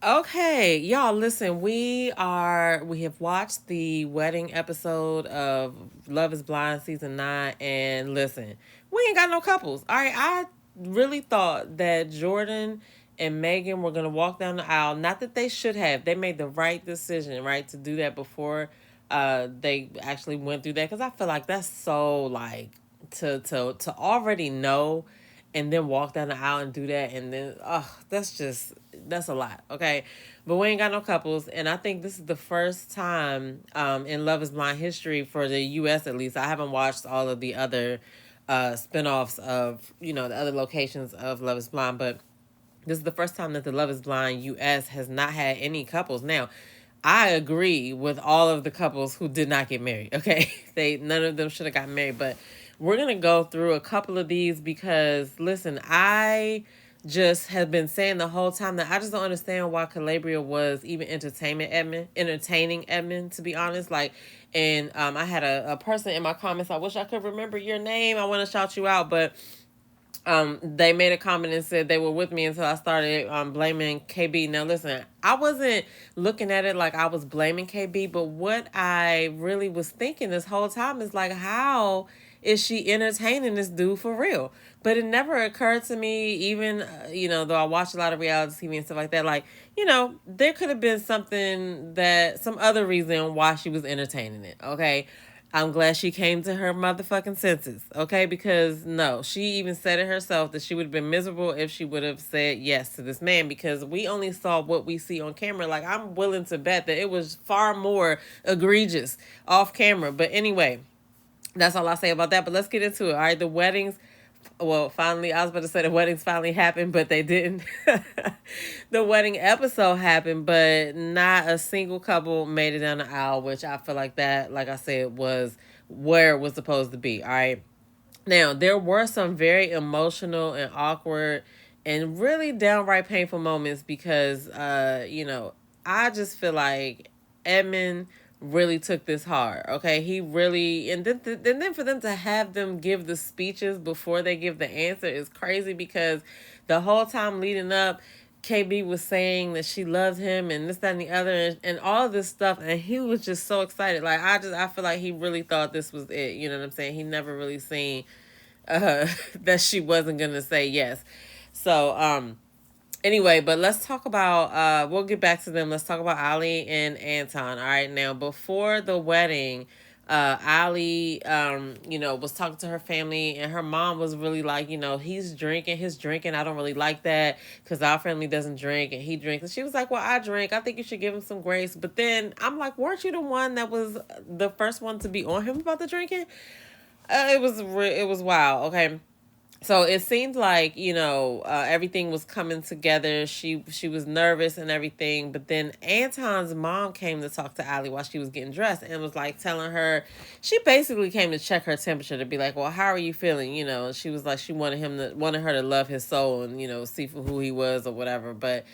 Okay, y'all, listen, we have watched the wedding episode of Love is Blind season 9, and listen, we ain't got no couples. All right, I really thought that Jordan and Megan were going to walk down the aisle. Not that they should have. They made the right decision, right, to do that before they actually went through that, cuz I feel like that's so like to already know and then walk down the aisle and do that, and then that's a lot. Okay, but we ain't got no couples, and I think this is the first time in Love is Blind history for the US at least. I haven't watched all of the other spin-offs of, the other locations of Love is Blind, but this is the first time that the Love is Blind US has not had any couples. Now, I agree with all of the couples who did not get married. Okay, they none of them should have gotten married, but we're gonna go through a couple of these because listen, I just have been saying the whole time that I just don't understand why Calabria was even entertaining Edmund, to be honest. Like, and I had a person in my comments. I wish I could remember your name. I want to shout you out, but they made a comment and said they were with me until I started blaming KB. Now, listen, I wasn't looking at it like I was blaming KB, but what I really was thinking this whole time is like, how is she entertaining this dude for real? But it never occurred to me, even, though I watch a lot of reality TV and stuff like that, like, there could have been some other reason why she was entertaining it, okay? I'm glad she came to her motherfucking senses, okay? Because no, she even said it herself that she would have been miserable if she would have said yes to this man, because we only saw what we see on camera. Like, I'm willing to bet that it was far more egregious off camera. But anyway, that's all I'll say about that. But let's get into it. All right, the weddings. Well, finally, I was about to say the weddings finally happened, but they didn't. The wedding episode happened, but not a single couple made it down the aisle, which I feel like that, like I said, was where it was supposed to be. All right. Now, there were some very emotional and awkward and really downright painful moments because, I just feel like Edmund really took this hard. Okay, he really, and then for them to have them give the speeches before they give the answer is crazy, because the whole time leading up, KB was saying that she loved him and this, that, and the other, and all of this stuff, and he was just so excited. Like, I feel like he really thought this was it. You know what I'm saying? He never really seen that she wasn't gonna say yes. So, anyway, but let's talk about we'll get back to them. Let's talk about Ali and Anton. All right, now before the wedding, Ali was talking to her family, and her mom was really like, he's drinking, I don't really like that because our family doesn't drink and he drinks. And she was like, well, I drink, I think you should give him some grace. But then I'm like, weren't you the one that was the first one to be on him about the drinking? It was wild. Okay, so it seemed like, everything was coming together. She was nervous and everything, but then Anton's mom came to talk to Ali while she was getting dressed and was like telling her, she basically came to check her temperature, to be like, well, how are you feeling? She was like, she wanted her to love his soul and, see for who he was or whatever. But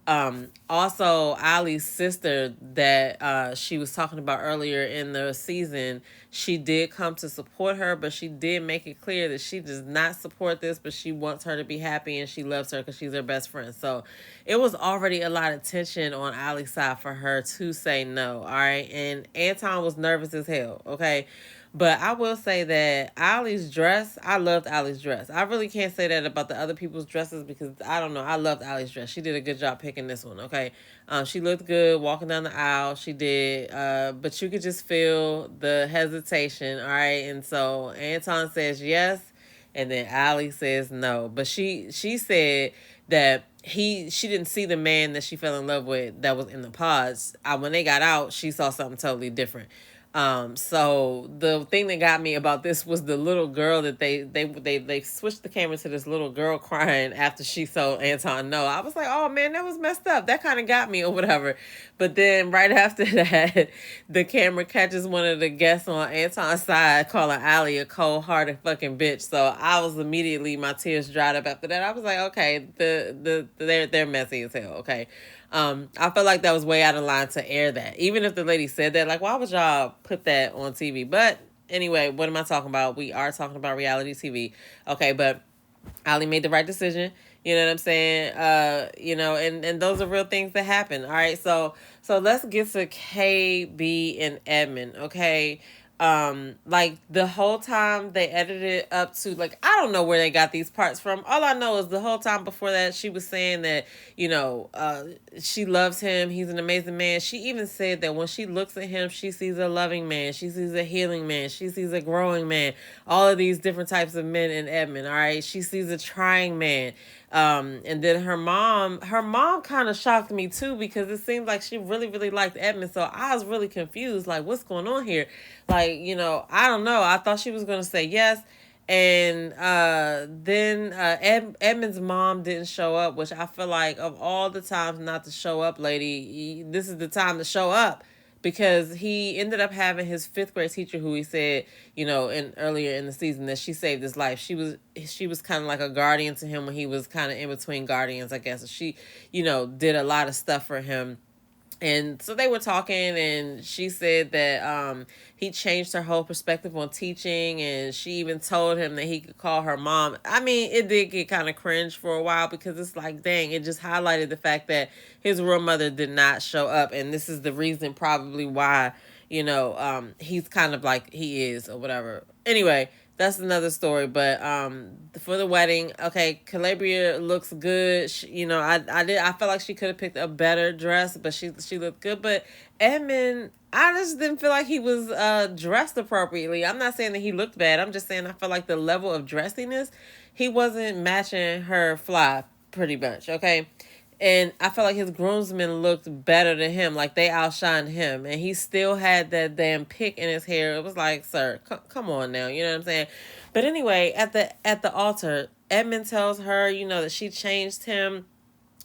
also, Ali's sister that she was talking about earlier in the season, she did come to support her, but she did make it clear that she does not support this, but she wants her to be happy and she loves her because she's her best friend. So it was already a lot of tension on Ali's side for her to say no. All right. And Anton was nervous as hell. Okay. But I will say that Ali's dress, I loved Ali's dress. I really can't say that about the other people's dresses because I don't know. I loved Ali's dress. She did a good job picking this one. Okay, she looked good walking down the aisle. She did, but you could just feel the hesitation. All right, and so Anton says yes, and then Ali says no. But she said that she didn't see the man that she fell in love with that was in the pods. When they got out, she saw something totally different. So the thing that got me about this was the little girl that they switched the camera to this little girl crying after she told Anton no. I was like, oh man, that was messed up. That kind of got me or whatever. But then right after that, the camera catches one of the guests on Anton's side calling Ali a cold hearted fucking bitch. So I was immediately, my tears dried up after that. I was like, okay, they're messy as hell. Okay. I felt like that was way out of line to air that. Even if the lady said that, like, why would y'all put that on TV? But anyway, what am I talking about? We are talking about reality TV. Okay, but Ali made the right decision. You know what I'm saying? And those are real things that happen. All right, so let's get to KB and Edmund, okay? Like the whole time they edited it up to, like, I don't know where they got these parts from. All I know is the whole time before that she was saying that, she loves him, he's an amazing man. She even said that when she looks at him, she sees a loving man, she sees a healing man, she sees a growing man, all of these different types of men in Edmund. All right, she sees a trying man. And then her mom kind of shocked me too, because it seemed like she really, really liked Edmund. So I was really confused, like, what's going on here? Like, I don't know. I thought she was going to say yes. And then Edmund's mom didn't show up, which I feel like of all the times not to show up, lady, this is the time to show up, because he ended up having his fifth grade teacher, who he said, in earlier in the season, that she saved his life. She was kind of like a guardian to him when he was kind of in between guardians, I guess. She, did a lot of stuff for him. And so they were talking, and she said that he changed her whole perspective on teaching, and she even told him that he could call her mom. I mean, it did get kind of cringe for a while, because it's like, dang, it just highlighted the fact that his real mother did not show up, and this is the reason probably why, he's kind of like he is or whatever. Anyway, that's another story. But for the wedding, okay, Calabria looks good. I felt like she could have picked a better dress, but she looked good. But Edmund, I just didn't feel like he was dressed appropriately. I'm not saying that he looked bad. I'm just saying I felt like the level of dressiness, he wasn't matching her fly pretty much. Okay. And I felt like his groomsmen looked better than him. Like, they outshined him. And he still had that damn pick in his hair. It was like, sir, come on now. You know what I'm saying? But anyway, at the altar, Edmund tells her, that she changed him,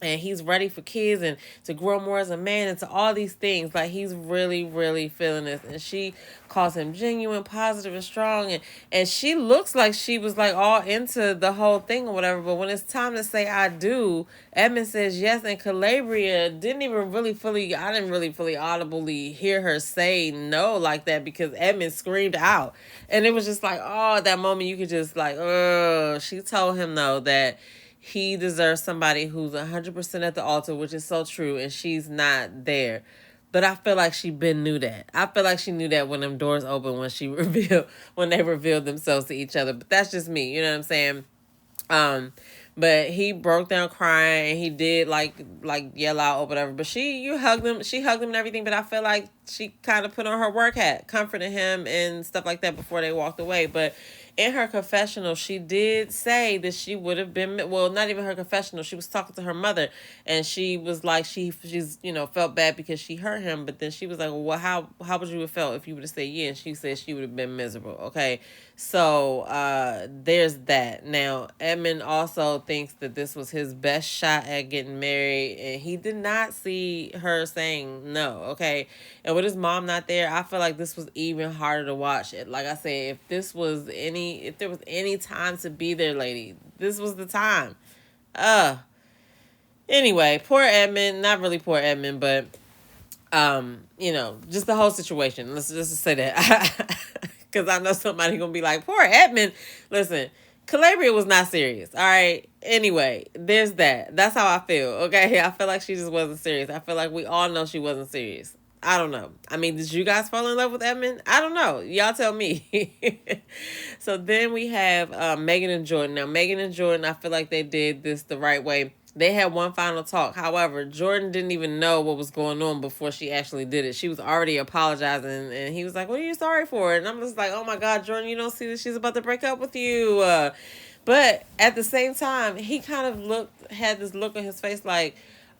and he's ready for kids and to grow more as a man and to all these things. Like, he's really, really feeling this. And she calls him genuine, positive, and strong. And she looks like she was like all into the whole thing or whatever. But when it's time to say I do, Edmund says yes. And Calabria didn't even really fully, I didn't really fully audibly hear her say no like that, because Edmund screamed out. And it was just like, oh, that moment you could just like, oh, she told him though that he deserves somebody who's 100% at the altar, which is so true, and she's not there. But I feel like she been knew that. I feel like she knew that when them doors opened, when they revealed themselves to each other. But that's just me, you know what I'm saying? Um, but he broke down crying, and he did like yell out or whatever. But she hugged him and everything. But I feel like she kind of put on her work hat, comforting him and stuff like that before they walked away. But in her confessional, she did say that she would have been, well, not even her confessional. She was talking to her mother, and she was like, she's felt bad because she hurt him. But then she was like, well, how would you have felt if you would have said yeah? And she said she would have been miserable. Okay, so there's that. Now Edmund also thinks that this was his best shot at getting married, and he did not see her saying no. Okay, and with his mom not there, I feel like this was even harder to watch. Like I said, if there was any time to be there, lady, this was the time. Uh Anyway, poor Edmund, not really poor Edmund, but just the whole situation. Let's just say that. Because I know somebody gonna be like, poor Edmund. Listen, Calabria was not serious. All right. Anyway, there's that. That's how I feel. Okay. I feel like she just wasn't serious. I feel like we all know she wasn't serious. I don't know. I mean, did you guys fall in love with Edmund? I don't know. Y'all tell me. So then we have Megan and Jordan. Now, Megan and Jordan, I feel like they did this the right way. They had one final talk. However, Jordan didn't even know what was going on before she actually did it. She was already apologizing, and he was like, what are you sorry for? And I'm just like, oh my God, Jordan, you don't see that she's about to break up with you. But at the same time, he kind of had this look on his face like,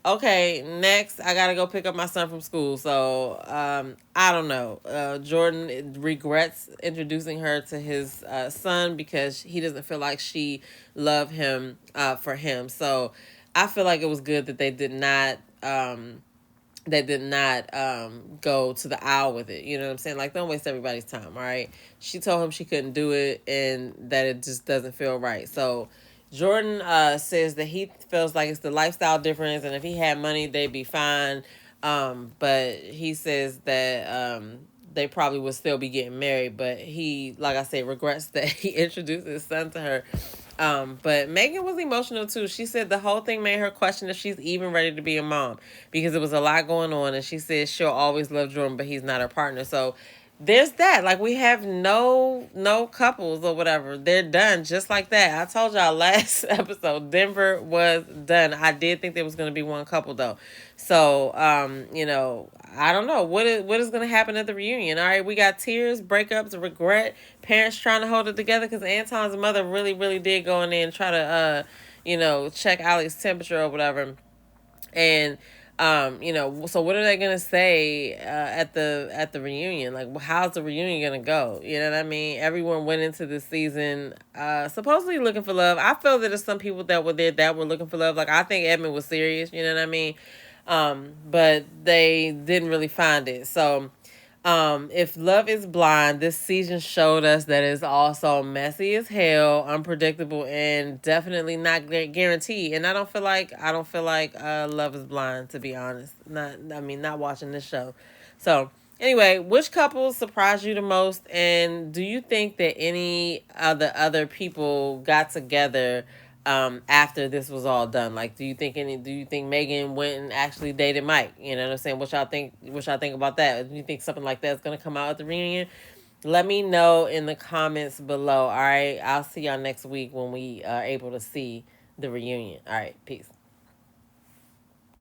okay, next I gotta go pick up my son from school. So I don't know. Jordan regrets introducing her to his son, because he doesn't feel like she loved him for him. So I feel like it was good that they did not go to the aisle with it. You know what I'm saying? Like, don't waste everybody's time, all right? She told him she couldn't do it, and that it just doesn't feel right. So Jordan says that he feels like it's the lifestyle difference, and if he had money, they'd be fine. But he says that they probably would still be getting married. But he, like I said, regrets that he introduced his son to her. But Megan was emotional too. She said the whole thing made her question if she's even ready to be a mom because it was a lot going on, and she said she'll always love Jordan, but he's not her partner. So there's that. Like we have no couples or whatever. They're done just like that. I told y'all last episode Denver was done. I did think there was going to be one couple though. So I don't know what is going to happen at the reunion. All right, we got tears, breakups, regret, parents trying to hold it together because Anton's mother really did go in there and try to check Alex's temperature or whatever. And so what are they gonna say at the reunion? Like, how's the reunion gonna go? You know what I mean? Everyone went into this season supposedly looking for love. I feel that there's some people that were there that were looking for love. Like, I think Edmund was serious. You know what I mean? But they didn't really find it. So if Love is Blind, this season showed us that it's also messy as hell, unpredictable, and definitely not guaranteed. And I don't feel like Love is Blind, to be honest. Not watching this show. So anyway, which couples surprised you the most, and do you think that any of the other people got together after this was all done? Like, do you think Megan went and actually dated Mike? You know what I'm saying? What y'all think about that? Do you think something like that's gonna come out at the reunion? Let me know in the comments below. All right. I'll see y'all next week when we are able to see the reunion. All right. Peace.